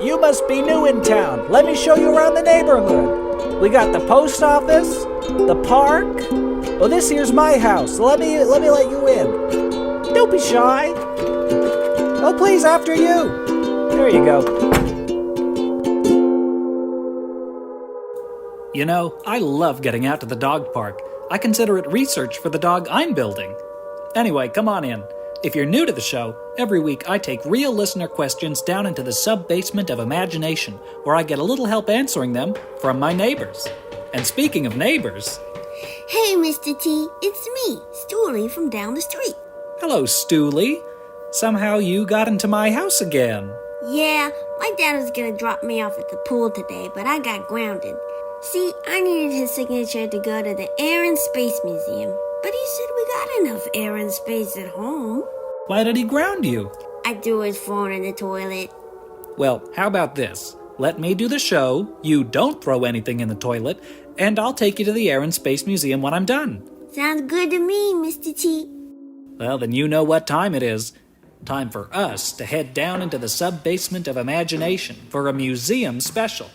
You must be new in town. Let me show you around the neighborhood. We got the post office, the park. Oh, this here's my house. Let me let you in. Don't be shy. Oh, please, after you. There you go. You know, I love getting out to the dog park. I consider it research for the dog I'm building. Anyway, come on in. If you're new to the show, every week I take real listener questions down into the sub-basement of imagination, where I get a little help answering them from my neighbors. And speaking of neighbors... Hey, Mr. T, it's me, Stooley from down the street. Hello, Stooley. Somehow you got into my house again. Yeah, my dad was gonna drop me off at the pool today, but I got grounded. See, I needed his signature to go to the Air and Space Museum, but he said we got enough air and space at home. Why did he ground you? I threw his phone in the toilet. Well, how about this? Let me do the show, you don't throw anything in the toilet, and I'll take you to the Air and Space Museum when I'm done. Sounds good to me, Mr. T. Well, then you know what time it is. Time for us to head down into the sub-basement of imagination for a museum special.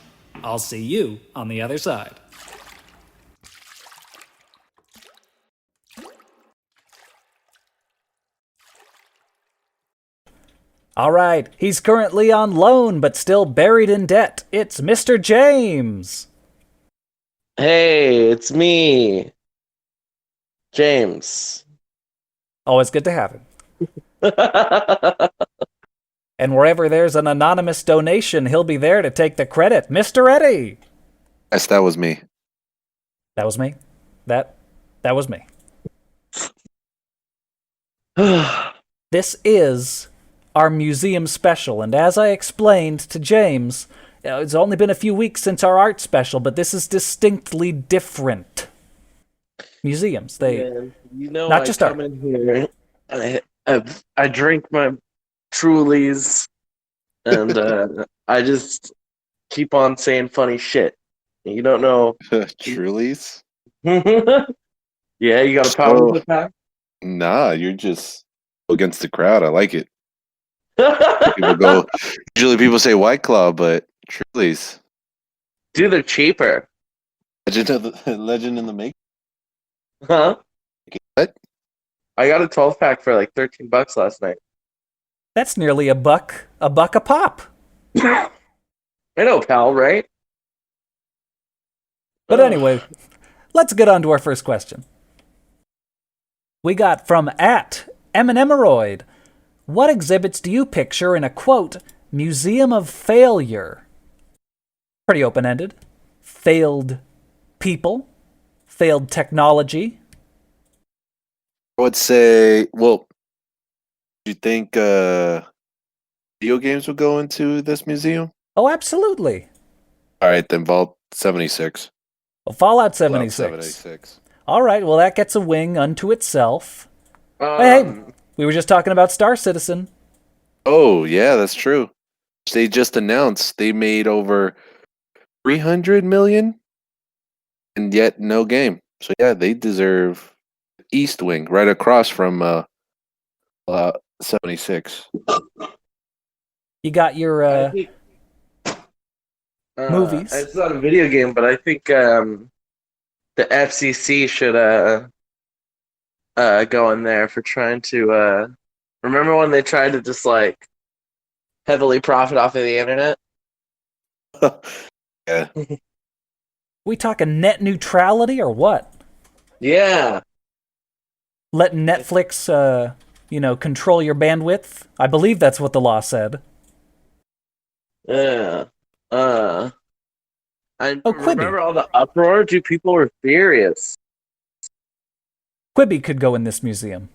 I'll see you on the other side. All right, he's currently on loan but still buried in debt. It's Mr. James. Hey, it's me, James. Always good to have him. And wherever there's an anonymous donation, he'll be there to take the credit. Mr. Eddy! Yes, that was me. That was me. That was me. This is our museum special, and as I explained to James, it's only been a few weeks since our art special, but this is distinctly different. Museums, not just art. Come in here, I drink my Trulies, and I just keep on saying funny shit. You don't know. Trulies? Yeah, you got a problem with that? Nah, you're just against the crowd. I like it. Usually people say White Claw, but Trulies. Dude, they're cheaper. Legend in the making. Huh? What? I got a 12-pack for like $13 last night. That's nearly a buck a pop. I know, pal, right? But anyway, let's get on to our first question. We got from @Eminemeroid. What exhibits do you picture in a, quote, museum of failure? Pretty open-ended. Failed people. Failed technology. I would say, well, do you think video games would go into this museum? Oh, absolutely. All right, then Vault 76. Well, Fallout 76. Fallout 76. All right, well, that gets a wing unto itself. Hey, we were just talking about Star Citizen. Oh, yeah, that's true. They just announced they made over 300 million and yet no game. So, yeah, they deserve East Wing right across from 76. You got your movies. It's not a video game, but I think the FCC should go in there for trying to remember when they tried to just like heavily profit off of the internet? Yeah. We talking net neutrality or what? Yeah. Let Netflix control your bandwidth? I believe that's what the law said. Yeah. I Quibi. remember all the uproar. Dude, people were furious. Quibi could go in this museum.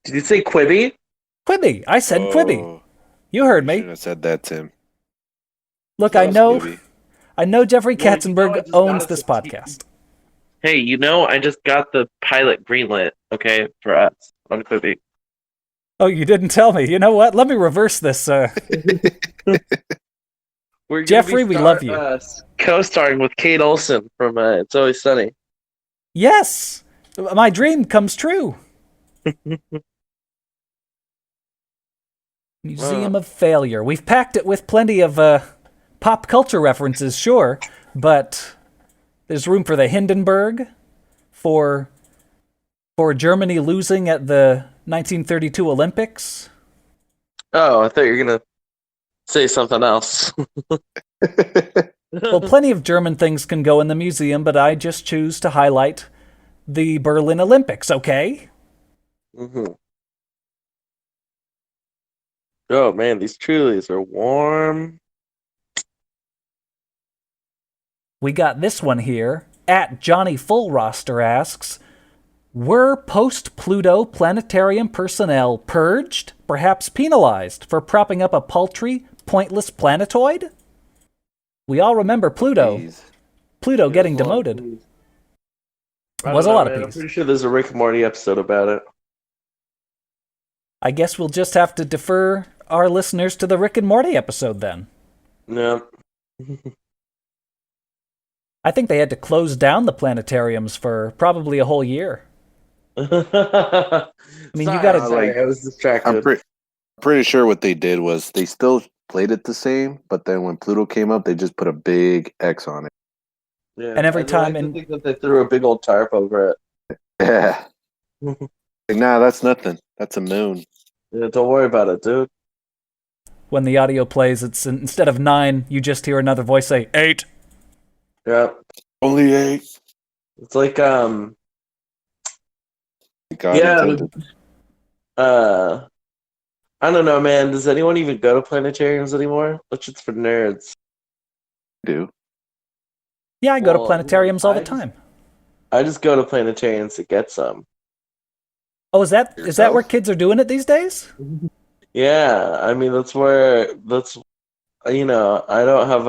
Did you say Quibi? Quibi! I said Quibi. You heard me. Should have said that, Tim. Look, That I was know Quibi. Jeffrey Well, Katzenberg I just owns got this some podcast. Hey, I just got the pilot greenlit, okay, for us on Quibi. Oh, you didn't tell me. You know what? Let me reverse this. We're gonna Jeffrey, be we love you. Co-starring with Kate Olsen from It's Always Sunny. Yes! My dream comes true. Museum of Failure. We've packed it with plenty of pop culture references, sure, but there's room for the Hindenburg, for Germany losing at the 1932 Olympics. Oh, I thought you were gonna say something else. Well, plenty of German things can go in the museum, but I just choose to highlight the Berlin Olympics, okay? Mm-hmm. Oh man, these Trulies are warm. We got this one here. At Johnny Full Roster asks, were post-Pluto planetarium personnel purged, perhaps penalized, for propping up a paltry, pointless planetoid? We all remember Pluto. Jeez. Pluto getting demoted. Was a lot of I'm peas. pretty sure there's a Rick and Morty episode about it. I guess we'll just have to defer our listeners to the Rick and Morty episode then. Yeah. I think they had to close down the planetariums for probably a whole year. I mean, you gotta- I was distracted. I'm pretty sure what they did was they still played it the same, but then when Pluto came up, they just put a big X on it. Yeah. And every I time like to in- think that they threw a big old tarp over it. Yeah. Like, nah, that's nothing. That's a moon. Yeah, don't worry about it, dude. When the audio plays, it's instead of 9, you just hear another voice say 8. Yeah. Only 8. It's like God yeah. intended. I don't know, man. Does anyone even go to planetariums anymore? That's just for nerds. Do. Yeah, I go to Well, planetariums all the I just- time. I just go to planetariums to get some. Oh, is that Yourself? where kids are doing it these days? Yeah, I mean that's I don't have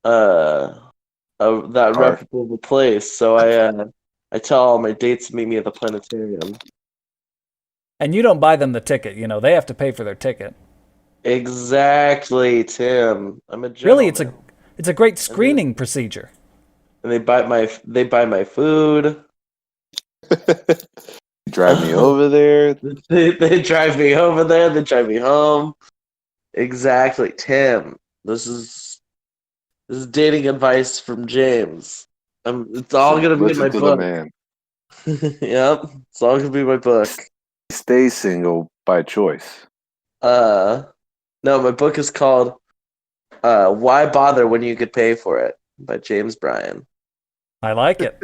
that Car. reputable place, so I tell all my dates to meet me at the planetarium. And you don't buy them the ticket, they have to pay for their ticket. Exactly, Tim. I'm a Really, gentleman. it's a great screening procedure. And they buy my food. Drive me over there. They drive me over there. They drive me home. Exactly, Tim. This is dating advice from James. It's all gonna be in Listen my to book. the man. Yep, it's all gonna be in my book. Stay single by choice. No, my book is called "Why Bother When You Could Pay for It" by James Bryan. I like it.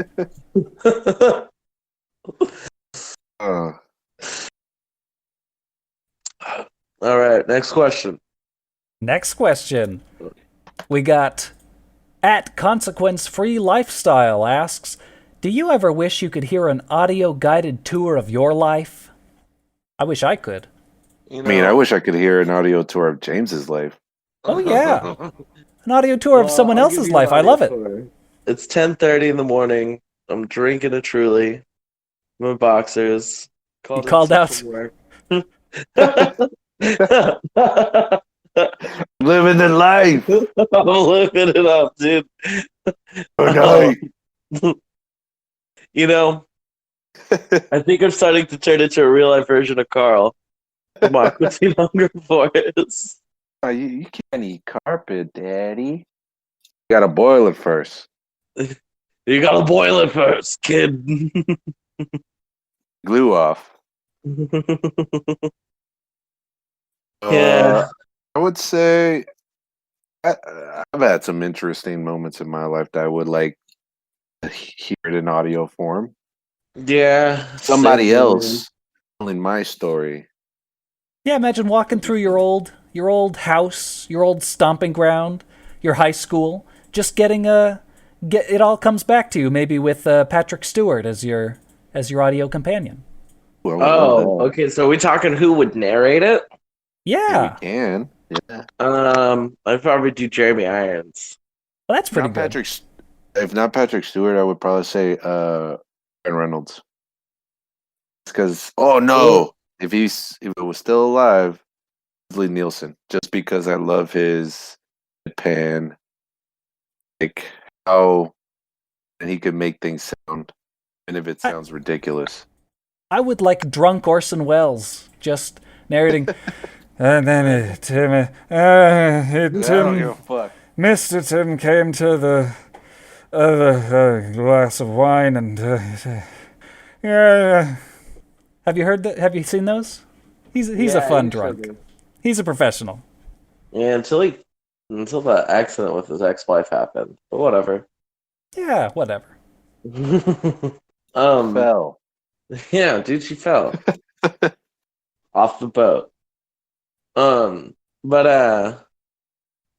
Uh, All right, next question. Next question. We got at Consequence Free Lifestyle asks, do you ever wish you could hear an audio guided tour of your life? I wish I could. You I mean, I wish I could hear an audio tour of James's life. Oh, yeah. An audio tour of Well, someone I'll give else's you an life. I audio love it. tour. It's 10:30 in the morning. I'm drinking a Truly. I'm in boxers. You called in out. from work. Living the life. I'm living it up, dude. Oh, no. I think I'm starting to turn into a real life version of Carl. Come on, what's he Hunger Force? Oh, you can't eat carpet, Daddy. You gotta boil it first. You gotta boil it first, kid. Glue off. Yeah. I would say I've had some interesting moments in my life that I would like to hear it in audio form. Yeah. Somebody same, else telling my story. Yeah, imagine walking through your old house, your old stomping ground, your high school, just getting it all comes back to you, maybe with Patrick Stewart as your audio companion. Well, Oh, okay. So are we talking who would narrate it? Yeah, we can. Yeah. I'd probably do Jeremy Irons. well, that's pretty Not good. Patrick. If not Patrick Stewart, I would probably say Ryan Reynolds. Because if it was still alive, Leslie Nielsen. Just because I love his deadpan, like how and he could make things sound, and if it sounds ridiculous. I would like drunk Orson Welles just narrating. And then Tim, I don't give a fuck. Mr. Tim came to the other glass of wine and yeah. Have you heard that? Have you seen those? He's a Yeah, fun you showed drunk. me. He's a professional. Yeah, until the accident with his ex-wife happened. But whatever. Yeah, whatever. um, Fell. yeah, dude, she fell off the boat. But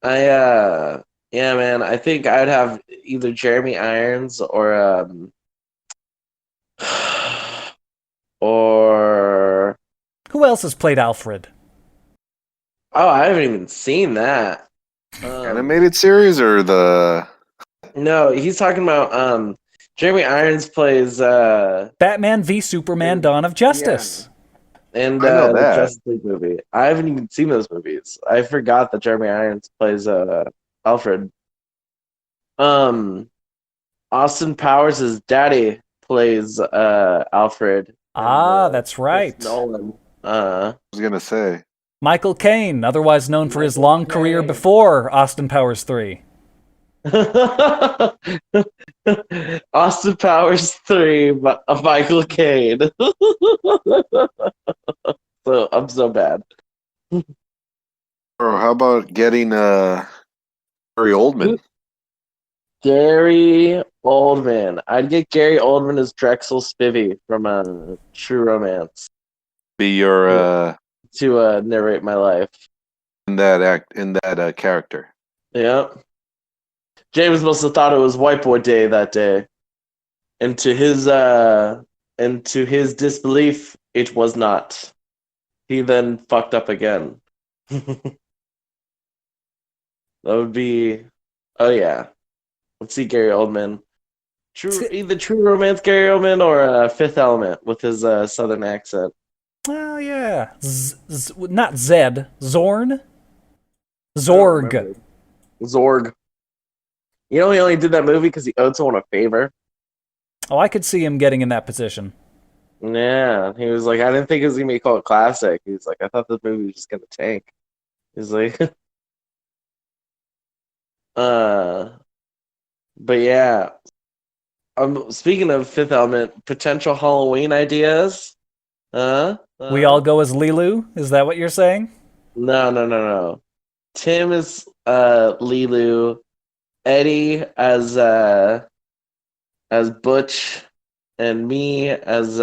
yeah, man, I think I'd have either Jeremy Irons or Who else has played Alfred? oh, I haven't even seen that. Animated series or the? No, he's talking about Jeremy Irons plays Batman v Superman: Dawn of Justice. and I know the that. Justice League movie. I haven't even seen those movies. I forgot that Jeremy Irons plays Alfred. Austin Powers' daddy plays Alfred. That's right. Chris Nolan. I was gonna say. Michael Caine, otherwise known for his Michael long career Caine. before Austin Powers 3. Austin Powers 3, Michael Caine. So I'm so bad. Or how about getting Gary Oldman? Gary Oldman. I'd get Gary Oldman as Drexel Spivey from True Romance Be your to narrate my life. in that character. Yep. James must have thought it was White Boy Day that day, and to his disbelief, it was not. He then fucked up again. That would be, oh yeah. Let's see Gary Oldman. Either True Romance Gary Oldman or Fifth Element with his southern accent. Oh, yeah. Not Zed. Zorn? I don't Zorg. remember. Zorg. You know he only did that movie because he owed someone a favor? Oh, I could see him getting in that position. Yeah. He was like, I didn't think it was going to be called classic. He's like, I thought this movie was just going to tank. He's like... But yeah. Speaking of Fifth Element, potential Halloween ideas? We all go as Lilu? Is that what you're saying? No. Tim is Lilu, Eddy as Butch, and me as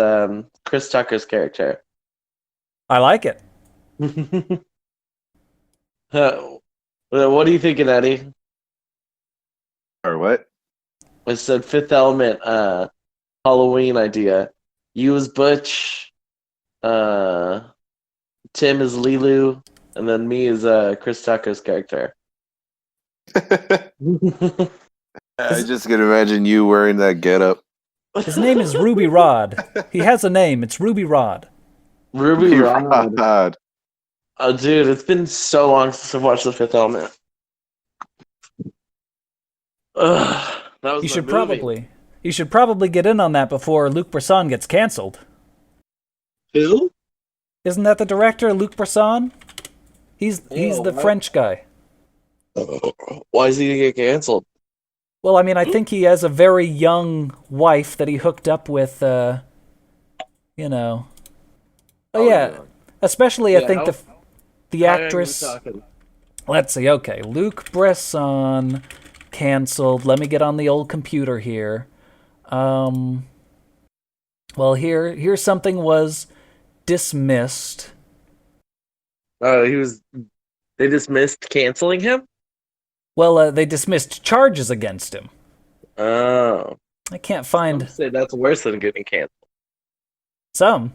Chris Tucker's character. I like it. What are you thinking, Eddy? Or what? I said Fifth Element Halloween idea. You as Butch, Tim is Lilu, and then me as Chris Tucker's character. I just can imagine you wearing that getup. His name is Ruby Rod. He has a name. It's Ruby Rod. Ruby Rod. God. Oh, dude, it's been so long since I've watched The Fifth Element. Ugh, that was You my should movie. probably get in on that before Luc Besson gets canceled. Who? Isn't that the director, Luc Besson? He's the what? French guy. Why is he gonna get canceled? Well, I mean, I think he has a very young wife that he hooked up with, you know. Oh, yeah. Especially, I think the actress... Let's see, okay. Luc Besson canceled. Let me get on the old computer here. Well, here something was dismissed. They dismissed canceling him? Well, they dismissed charges against him. Oh. I can't I find would say that's worse than getting canceled. some.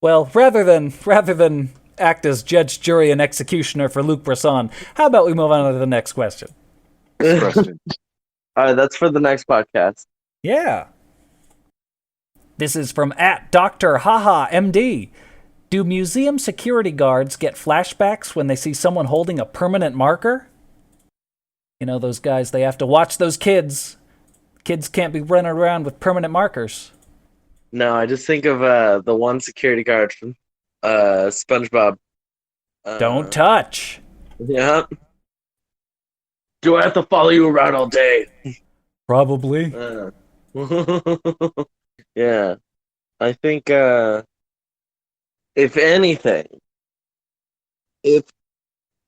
Well, rather than act as judge, jury, and executioner for Luc Besson, how about we move on to the next question? Question. Alright, that's for the next podcast. Yeah. This is from @Dr. Haha MD. Do museum security guards get flashbacks when they see someone holding a permanent marker? You know, those guys, they have to watch those kids. Kids can't be running around with permanent markers. No, I just think of the one security guard from SpongeBob. Don't touch. Yeah. Do I have to follow you around all day? Probably. Yeah. I think if anything, if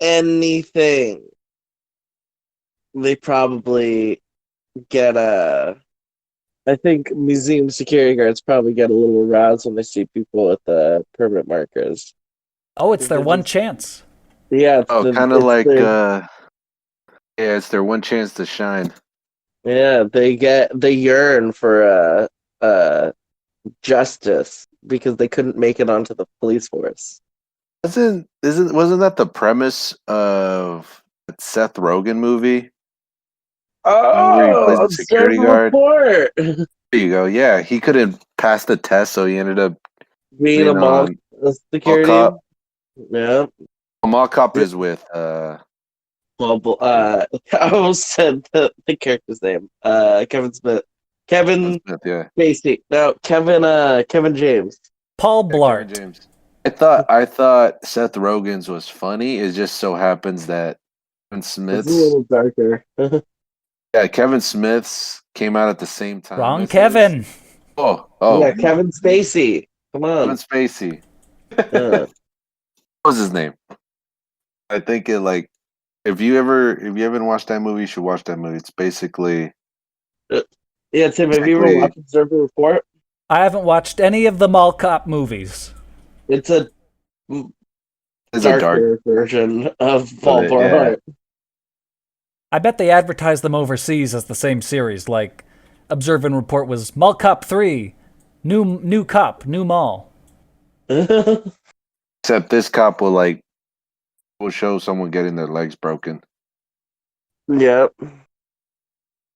anything, they probably get I think museum security guards probably get a little aroused when they see people with the permanent markers. Oh, it's their They're one just, chance. yeah, Oh, kind of it's like the yeah, it's their one chance to shine. yeah they yearn for justice because they couldn't make it onto the police force. Wasn't that the premise of that Seth Rogen movie? The one where he plays Oh, a observe security the guard. report. There you go. Yeah, he couldn't pass the test, so he ended up Being a being mall on Mall security. Cop. Yeah. Mall Cop is with Well, I almost said the character's name. Kevin Smith. Kevin Kevin Smith. Yeah, Spacey. No, Kevin James. Paul yeah, Kevin Blart. James. I thought Seth Rogen's was funny. It just so happens that Kevin It's a Smith's little darker. yeah Kevin Smith's came out at the same time Wrong as his. Kevin. Yeah, Oh, Kevin Spacey. Come Kevin on. Spacey. Yeah. What was his name? I think it like if you haven't watched that movie, you should watch that movie. It's Yeah, Tim, have you ever basically watched Observe the Report? I haven't watched any of the Mall Cop movies. It's a it's a dark, darker version of but Paul yeah, Blart. I bet they advertise them overseas as the same series. Like, Observe and Report was Mall Cop 3, new cop, new mall. except this cop will show someone getting their legs broken Yep.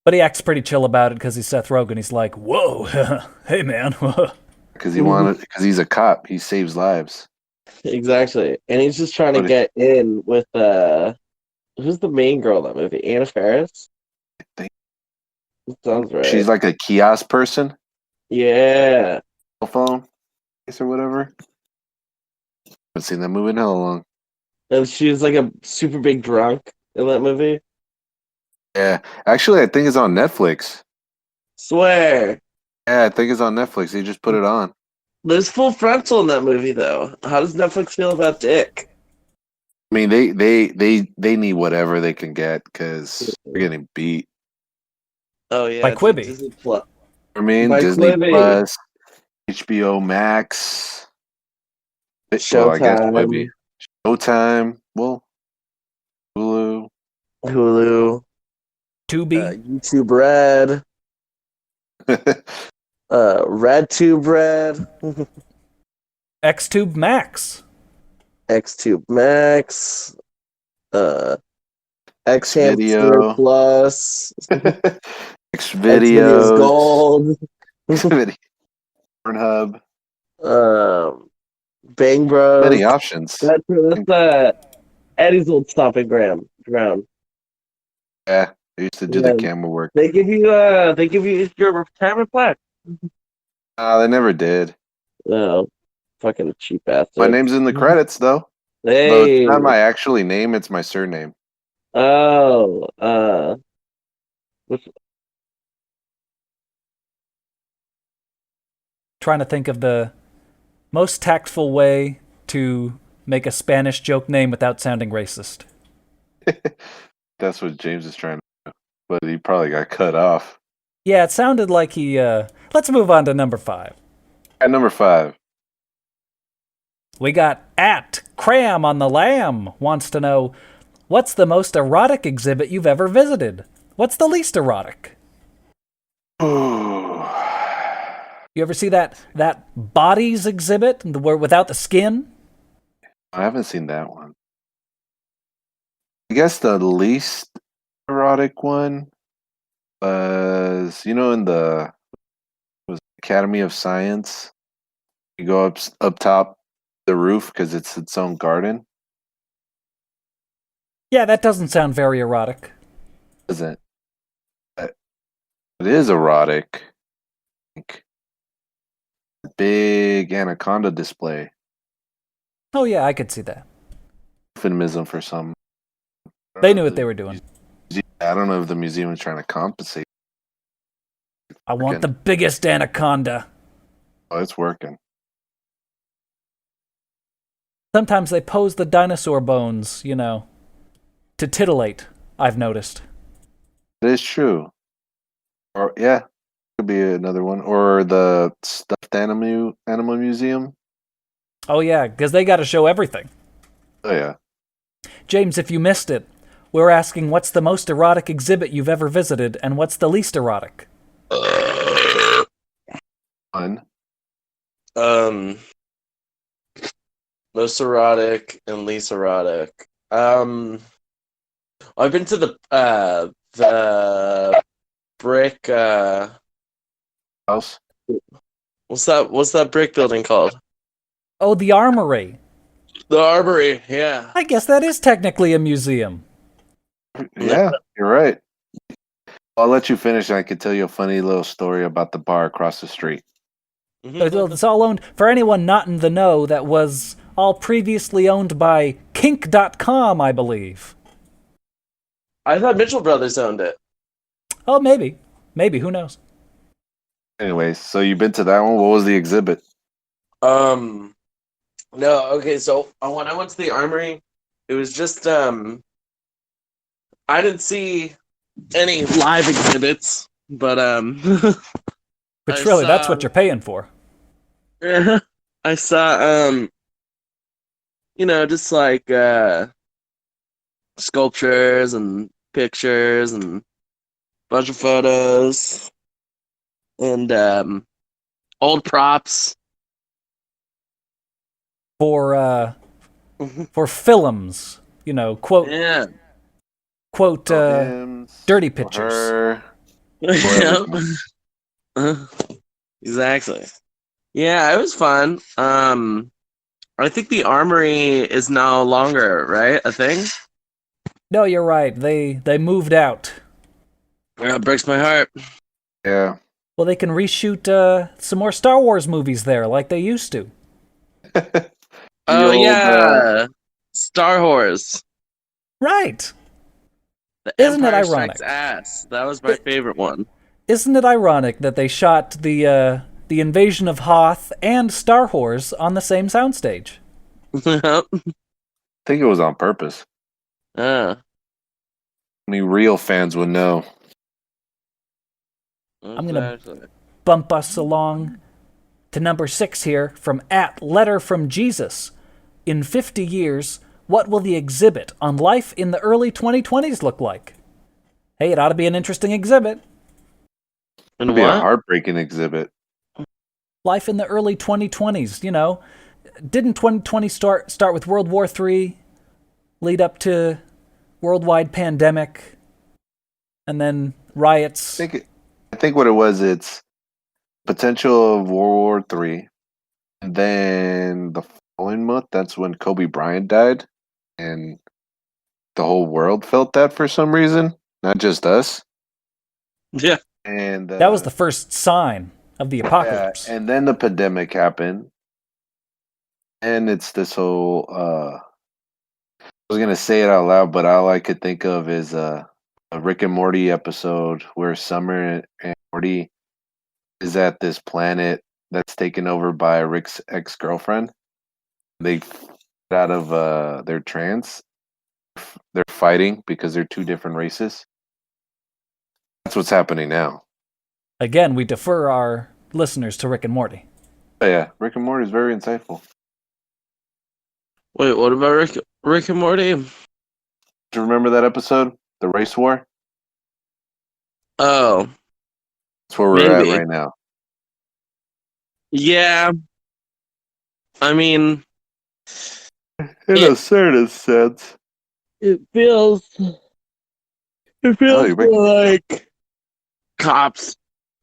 But he acts pretty chill about it because he's Seth Rogen. He's like, whoa, hey man. because he's a cop. He saves lives. Exactly. And he's just trying to But get in with who's the main girl in that movie? Anna Faris? I think Sounds right. she's like a kiosk person, Yeah. cell phone, or whatever. Haven't seen that movie in hell long. And she's like a super big drunk in that movie. Yeah, actually, I think it's on Netflix. Swear. Yeah, I think it's on Netflix. They just put it on. There's full frontal in that movie though. How does Netflix feel about Dick? I mean, they need whatever they can get because they're getting beat. Oh By yeah, it's like Quibi. Disney Plus. I mean, By Disney Quibi. Plus, HBO Max. Well, I guess Showtime. Quibi, Showtime. Well, Hulu. Hulu. Tubi, YouTube Red. RedTube Red. Xtube Max. Xtube Max. Uh X Hamster Xvideo. Plus. Xvideo's Xvideos. Gold. Xvideo. Pornhub. Bang Bros. Many options. That's Eddy's old stomping ground. Yeah, I used to do the Yeah, camera work. they give you your retirement plaque. They never did. No, fucking cheap My bastard. name's in the credits though. Though it's Hey, not my actually name, it's my surname. oh, what's, Trying to think of the most tactful way to make a Spanish joke name without sounding racist. That's what James is trying to do. But he probably got cut off. Yeah, it sounded like he, let's move on to number 5. At number 5. We got at Cram on the Lamb wants to know, what's the most erotic exhibit you've ever visited? What's the least erotic? I You ever see that bodies exhibit where without the skin? haven't seen that one. I guess the least erotic one was, in the was Academy of Science. You go up top the roof because it's its own garden. Yeah, that doesn't sound very erotic. Isn't it? It is erotic. Big anaconda display. Oh yeah, I could see that. Euphemism for some. They knew what they were doing. I don't know if the museum is trying to compensate. I want the biggest anaconda. Oh, it's working. Sometimes they pose the dinosaur bones, to titillate, I've noticed. It is true. Or yeah, could be another one. Or the stuffed animal museum. Oh yeah, because they got to show everything. Oh yeah. James, if you missed it, we're asking what's the most erotic exhibit you've ever visited, and what's the least erotic? Fun. Most erotic and least erotic. I've been to the brick. House. What's that brick building called? Oh, the Armory. The Armory. Yeah. I guess that is technically a museum. Yeah, you're right. I'll let you finish. I could tell you a funny little story about the bar across the street. It's all owned, for anyone not in the know, that was all previously owned by Kink.com, I believe. I thought Mitchell Brothers owned it. Oh, maybe. Maybe, who knows? Anyways, so you've been to that one? What was the exhibit? No, okay, so when I went to the Armory, it was just, I didn't see any live exhibits, but, Which really, that's what you're paying for. I saw, just like, sculptures and pictures and a bunch of photos and, old props. For films, quote, Yeah. quote, dirty For pictures. her. Yep. Exactly. Yeah, it was fun. I think the Armory is no longer, right, a thing? No, you're right. They moved out. Yeah, it breaks my heart. Yeah. Well, they can reshoot some more Star Wars movies there, like they used to. Oh, old, yeah. Star Wars. Right. The Isn't it Empire ironic? Strikes Ass. That was my favorite one. Isn't it ironic that they shot the Invasion of Hoth and Star Wars on the same soundstage? I think it was on purpose. Ah. Only real fans would know. I'm going to bump us along to number 6 here from @Letter from Jesus. In 50 years, what will the exhibit on life in the early 2020s look like? Hey, it ought to be an interesting exhibit. And It'd be a what? heartbreaking exhibit. Life in the early 2020s, Didn't 2020 start with World War III, lead up to worldwide pandemic, and then riots? I think what it was, it's potential of World War III. And then the following month, that's when Kobe Bryant died. And the whole world felt that for some reason, not just us. Yeah. And That was the first sign of the apocalypse. and then the pandemic happened. And it's this whole I was gonna say it out loud, but all I could think of is a Rick and Morty episode where Summer and Morty is at this planet that's taken over by Rick's ex-girlfriend. They get out of their trance. They're fighting because they're two different races. That's what's happening now. Again, we defer our listeners to Rick and Morty. But yeah, Rick and Morty is very insightful. Wait, what about Rick and Morty? Do you remember that episode? The race war? Oh. That's where we're Maybe. at right now. Yeah. I mean, In a certain sense. it feels you're making- like cops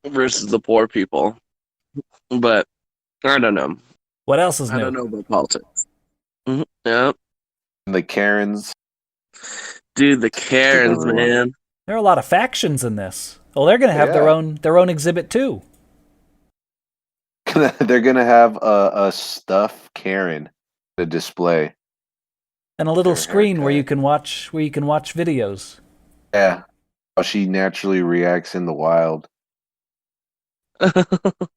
versus the poor people. But I don't know. What else is I new? don't know about politics. Yeah. The Karens. Dude, the Karens, man. There are a lot of factions in this. Well, they're going to have their own exhibit too. They're gonna have a stuffed Karen The display. And a little Her screen where you haircut. can watch videos. Yeah. How she naturally reacts in the wild.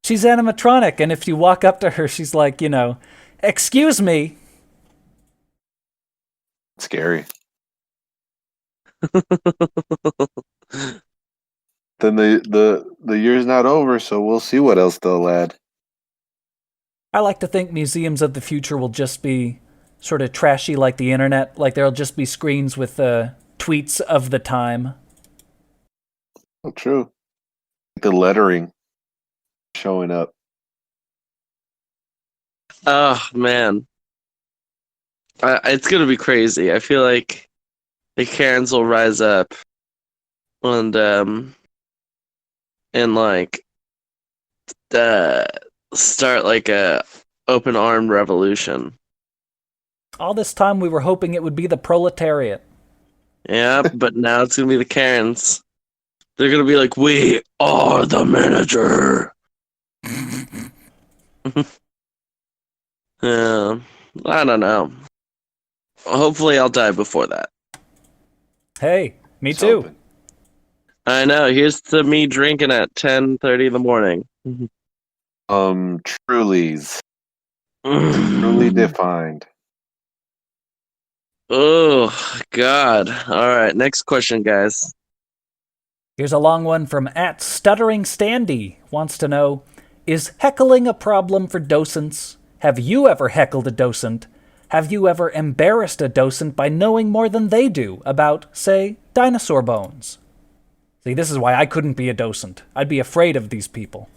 She's animatronic, and if you walk up to her, she's like, excuse me. Scary. Then the year's not over, so we'll see what else they'll add. I like to think museums of the future will just be sort of trashy like the internet. Like there'll just be screens with tweets of the time. Oh, true. The lettering showing up. Oh man, it's gonna be crazy. I feel like the Karens will rise up and like start like a open armed revolution. All this time we were hoping it would be the proletariat. Yeah, but now it's gonna be the Karens. They're gonna be like, "We are the manager." Yeah, I don't know. Hopefully, I'll die before that. Hey, me Just too. hoping. I know. Here's to me drinking at 10:30 in the morning. Trulies. Truly defined. Oh God! All right, next question, guys. Here's a long one from @StutteringStandy. Wants to know, is heckling a problem for docents? Have you ever heckled a docent? Have you ever embarrassed a docent by knowing more than they do about, say, dinosaur bones? See, this is why I couldn't be a docent. I'd be afraid of these people.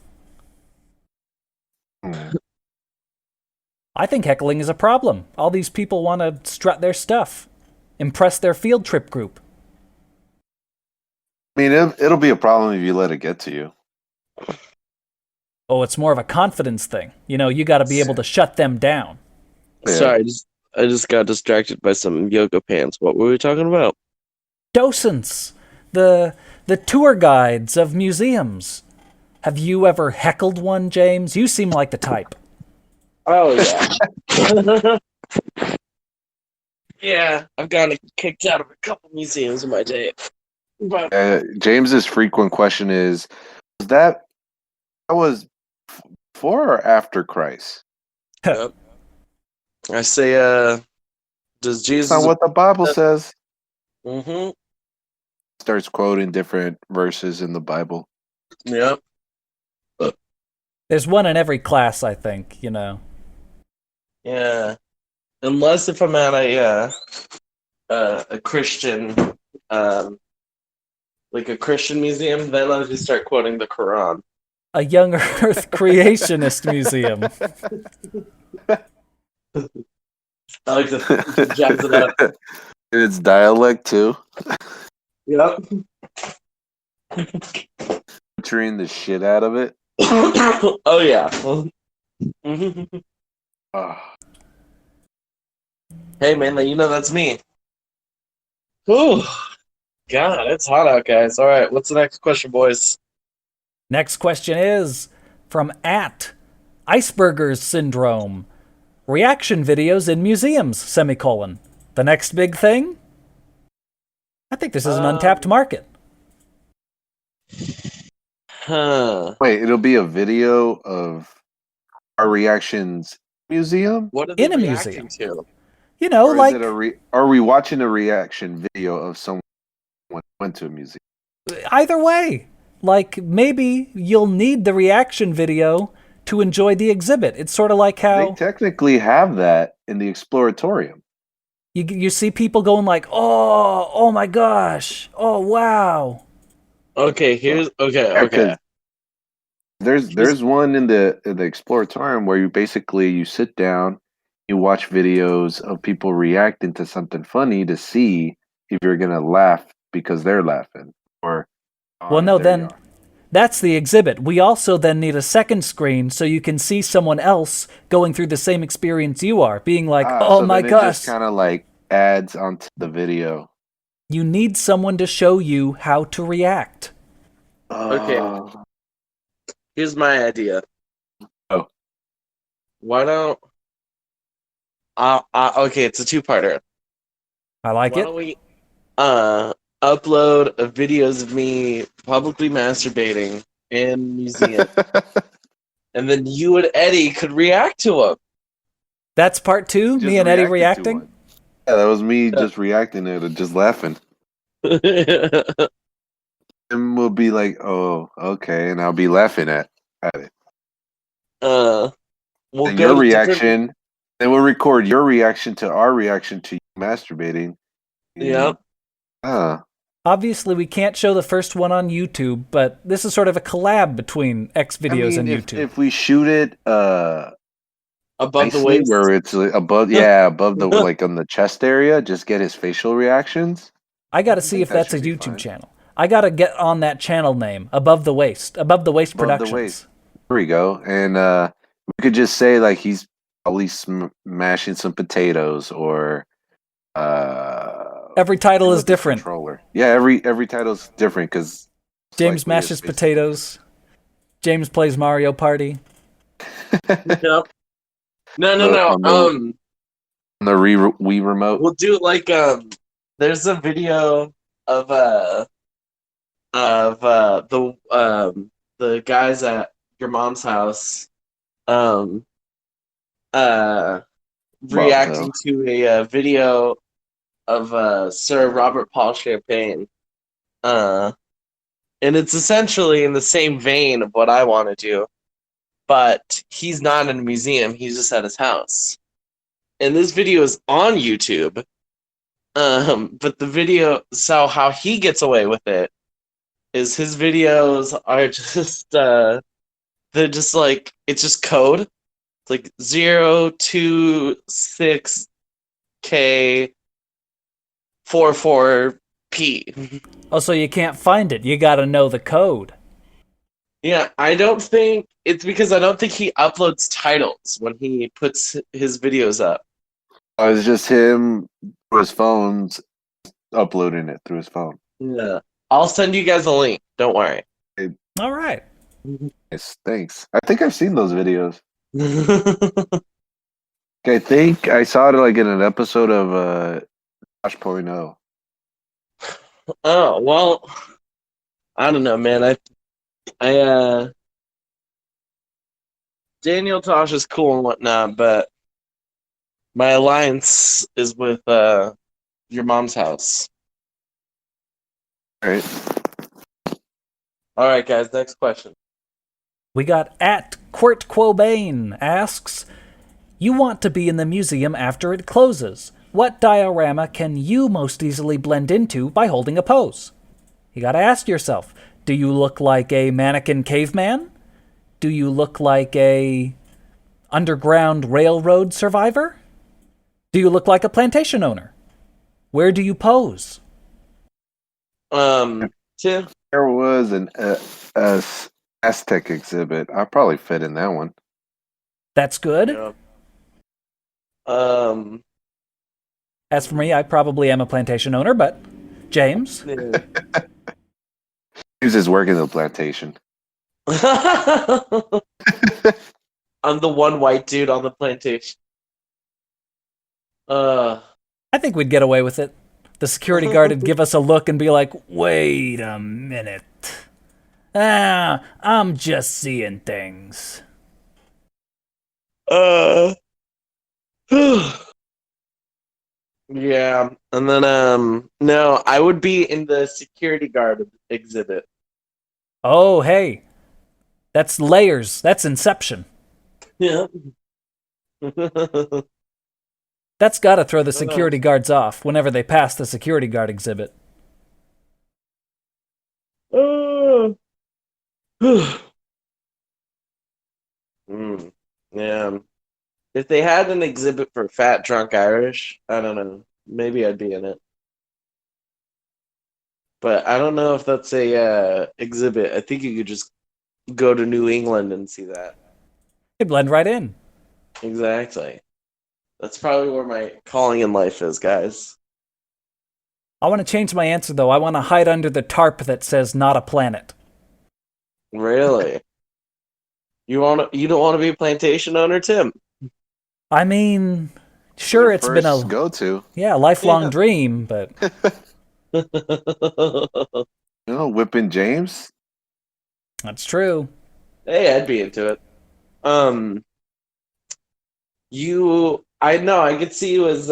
I think heckling is a problem. All these people want to strut their stuff, impress their field trip group. I mean, it'll be a problem if you let it get to you. Oh, it's more of a confidence thing. You got to be able to shut them down. Yeah. Sorry, I just got distracted by some yoga pants. What were we talking about? Docents, the tour guides of museums. Have you ever heckled one, James? You seem like the type. Oh yeah. Yeah, I've gotten kicked out of a couple museums in my day. But James's frequent question is that was before or after Christ? yep. I say, does Jesus? That's not what the Bible says. Mm-hmm. Starts quoting different verses in the Bible. Yep. There's one in every class, I think, Yeah. Unless if I'm at a Christian, like a Christian museum, then I'll just start quoting the Quran. A young earth creationist museum. I like to jazz it up. It's dialect too. Yep. Butchering the shit out of it. Oh yeah. Oh. Hey man, that's me. Ooh, God, it's hot out, guys. All right, what's the next question, boys? Next question is from @Icebergers Syndrome. Reaction videos in museums, semicolon. The next big thing? I think this is an untapped market. Huh. Wait, it'll be a video of our reactions museum? What are they In a reacting museum. to? Or Like, is it are we watching a reaction video of someone who went to a museum? either way. Like, maybe you'll need the reaction video to enjoy the exhibit. It's sort of like They how technically have that in the Exploratorium. you see people going like, oh my gosh, oh wow. Okay, okay. There's one in the Exploratorium where you sit down, you watch videos of people reacting to something funny to see if you're gonna laugh because they're laughing or. Well, no, then that's the exhibit. We also then need a second screen so you can see someone else going through the same experience you are, being like, oh so my then gosh. It just kind of like adds onto the video. You need someone to show you how to react. Okay. Here's my idea. Oh. Why don't Okay, it's a two-parter. I like Why it. don't we upload videos of me publicly masturbating in museum, and then you and Eddie could react to them. That's part 2, me Just and Eddie reacted to reacting. one. Yeah, that was me just reacting to it and just laughing. And we'll be like, "Oh, okay," and I'll be laughing at it. We'll And go your to reaction. Then we'll record your reaction to our reaction to you masturbating. Yep. Obviously, we can't show the first one on YouTube, but this is sort of a collab between X videos and YouTube. If we shoot it Above the nicely, waist. where it's above the like on the chest area, just get his facial reactions. I gotta see if that's a YouTube channel. I gotta get on that channel name, Above the Waist Productions. There we go. And we could just say like he's probably smashing some potatoes, or every title is different. Controller. Yeah, every title's different because James mashes potatoes. James plays Mario Party. Yep. No. On the Wii remote. We'll do like there's a video of the guys at your mom's house reacting to a video of Sir Robert Paul Champagne. And it's essentially in the same vein of what I want to do, but he's not in a museum, he's just at his house. And this video is on YouTube. But the video, so how he gets away with it is his videos are just they're just like, it's just code. It's like 026K44P. Oh, so you can't find it. You gotta know the code. Yeah, I don't think it's because I don't think he uploads titles when he puts his videos up. It's just him through his phones, uploading it through his phone. Yeah. I'll send you guys a link. Don't worry. All right. Yes, thanks. I think I've seen those videos. I think I saw it like in an episode of Josh.0. Oh, well, I don't know, man. I Daniel Tosh is cool and whatnot, but my alliance is with your mom's house. All right. All right, guys, next question. We got at Quirt Quobane asks, you want to be in the museum after it closes. What diorama can you most easily blend into by holding a pose? You gotta ask yourself, do you look like a mannequin caveman? Do you look like a Underground Railroad survivor? Do you look like a plantation owner? Where do you pose? Tim? There was an Aztec exhibit. I probably fit in that one. That's good. Yeah. As for me, I probably am a plantation owner, but James? Yeah. He was working the plantation. I'm the one white dude on the plantation. I think we'd get away with it. The security guard would give us a look and be like, wait a minute. I'm just seeing things. Yeah, and then no, I would be in the security guard exhibit. Oh, hey. That's layers. That's Inception. Yeah. That's gotta throw the security guards off whenever they pass the security guard exhibit. Yeah. If they had an exhibit for Fat Drunk Irish, I don't know. Maybe I'd be in it. But I don't know if that's a exhibit. I think you could just go to New England and see that. They blend right in. Exactly. That's probably where my calling in life is, guys. I want to change my answer, though. I want to hide under the tarp that says not a planet. Really? You don't want to be a plantation owner, Tim? I mean, Sure, it's been a go-to. lifelong dream, but Whipping James. that's true. Hey, I'd be into it. I know I could see you as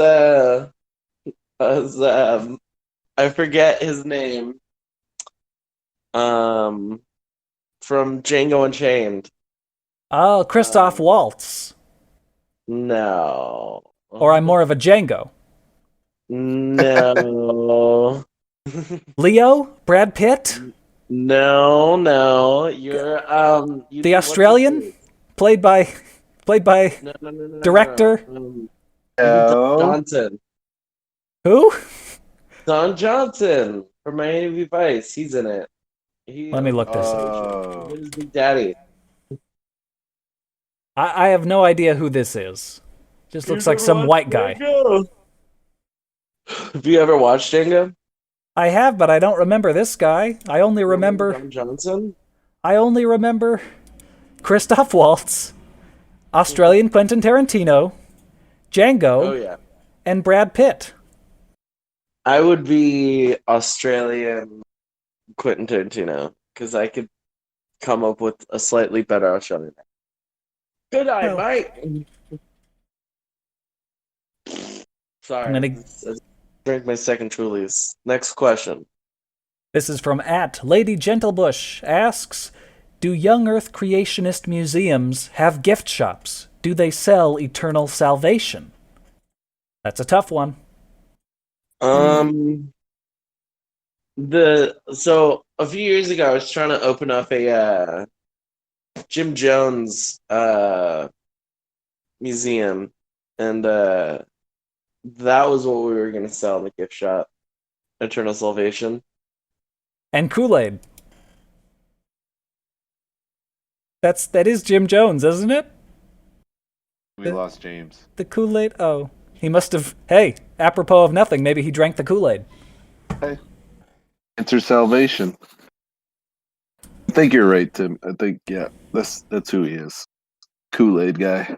I forget his name. From Django Unchained. Oh, Christoph Waltz. No. Or I'm more of a Django. No. Leo? Brad Pitt? No. You're The Australian? Played by no. director? Don Johnson. Who? Don Johnson from Miami v. Vice. He's in it. Let me look this up. He's Big Daddy. I have no idea who this is. Just looks like some white guy. Have you ever watched Django? I have, but I don't remember this guy. I only remember Don Johnson. Christoph Waltz, Australian Quentin Tarantino, Django, Oh yeah. and Brad Pitt. I would be Australian Quentin Tarantino because I could come up with a slightly better Australian name. Good eye, Well, mate. Sorry, I'm gonna- I drank my second Trulies. Next question. This is from @Lady Gentlebush asks, do young Earth creationist museums have gift shops? Do they sell eternal salvation? That's a tough one. So a few years ago, I was trying to open up a Jim Jones museum, and that was what we were going to sell in the gift shop. Eternal Salvation. And Kool-Aid. That is Jim Jones, isn't it? We lost James. The Kool-Aid. Oh, he must have. Hey, apropos of nothing, maybe he drank the Kool-Aid. Hey. Enter salvation. I think you're right, Tim. I think that's who he is. Kool-Aid guy.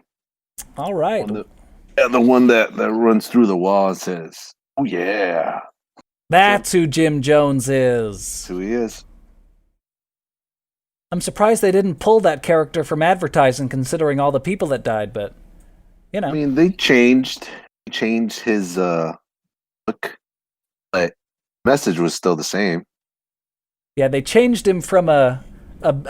All right. The one that runs through the wall and says, "Oh yeah." That's who Jim Jones is. That's who he is. I'm surprised they didn't pull that character from advertising, considering all the people that died. But you know, I mean, they changed his look, but message was still the same. yeah, they changed him from a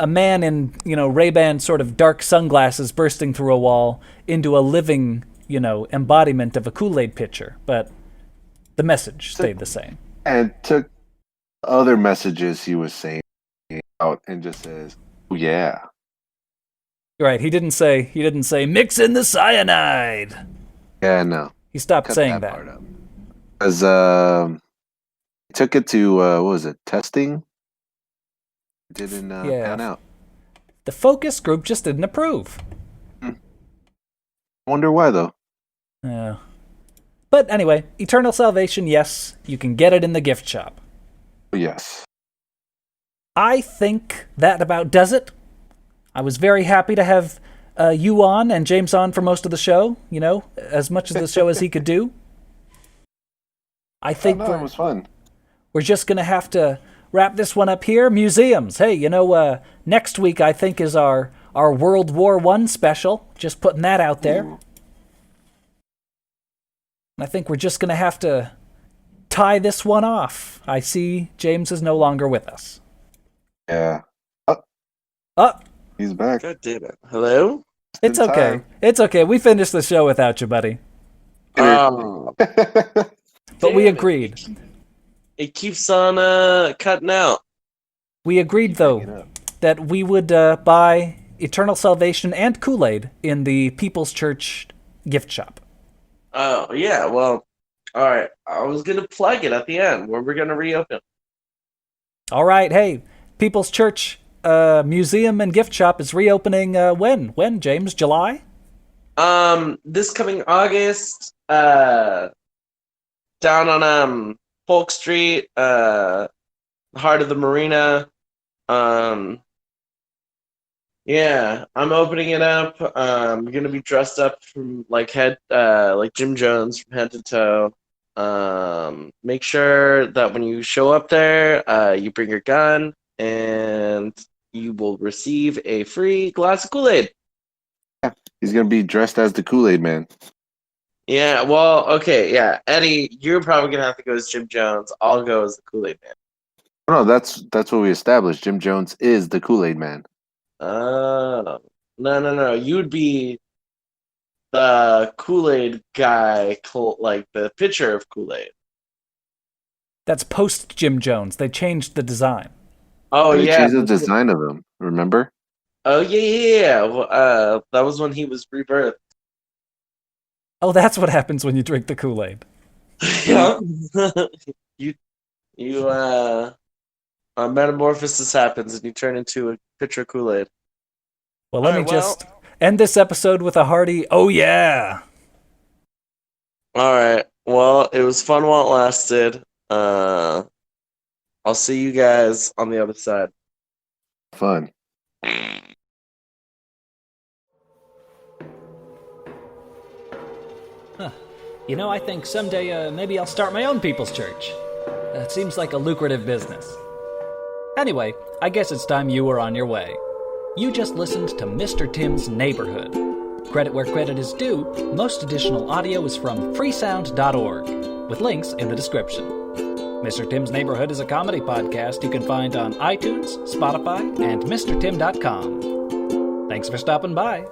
man in Ray-Ban sort of dark sunglasses bursting through a wall into a living embodiment of a Kool-Aid pitcher. But the message stayed the same. And took other messages he was saying out and just says, "Oh yeah." Right? He didn't say mix in the cyanide. Yeah, no. He stopped Cut saying that part out. Because he took it to what was it, testing? It didn't pan out. The focus group just didn't approve. Wonder why though. Yeah. But anyway, Eternal Salvation, yes, you can get it in the gift shop. Yes. I think that about does it. I was very happy to have you on and James on for most of the show, as much of the show as he could do. I think it was fun. We're just going to have to wrap this one up here. Museums. Hey, next week I think is our World War I special. Just putting that out there. Ooh. I think we're just going to have to tie this one off. I see James is no longer with us. Yeah. He's back. God damn it. Hello? It's okay. Time. It's okay. We finished the show without you, buddy. Oh, But we agreed. it keeps on cutting out. We agreed, though, that we would buy Eternal Salvation and Kool-Aid in the People's Church gift shop. Oh, yeah, well, all right. I was going to plug it at the end where we're going to reopen. All right. Hey, People's Church Museum and gift shop is reopening when? When, James? July? This coming August, down on Polk Street, heart of the marina. Yeah, I'm opening it up. I'm gonna be dressed up from like like Jim Jones from head to toe. Make sure that when you show up there, you bring your gun, and you will receive a free glass of Kool-Aid. He's gonna be dressed as the Kool-Aid Man. Yeah, well, okay, yeah, Eddie, you're probably gonna have to go as Jim Jones. I'll go as the Kool-Aid Man. No, that's what we established. Jim Jones is the Kool-Aid Man. Oh, no. You would be the Kool-Aid guy, like the pitcher of Kool-Aid. That's post Jim Jones. They changed the design. Oh They yeah. changed the design of him. Remember? Oh yeah. Well, that was when he was rebirthed. Oh, that's what happens when you drink the Kool-Aid. Yeah. A metamorphosis happens and you turn into a pitcher of Kool-Aid. Well, let me just end this episode with a hearty, oh yeah! All right. Well, it was fun while it lasted. I'll see you guys on the other side. Fun. You know, I think someday maybe I'll start my own people's church. It seems like a lucrative business. Anyway, I guess it's time you were on your way. You just listened to Mr. Tim's Neighborhood. Credit where credit is due, most additional audio is from freesound.org, with links in the description. Mr. Tim's Neighborhood is a comedy podcast you can find on iTunes, Spotify, and MrTim.com. Thanks for stopping by.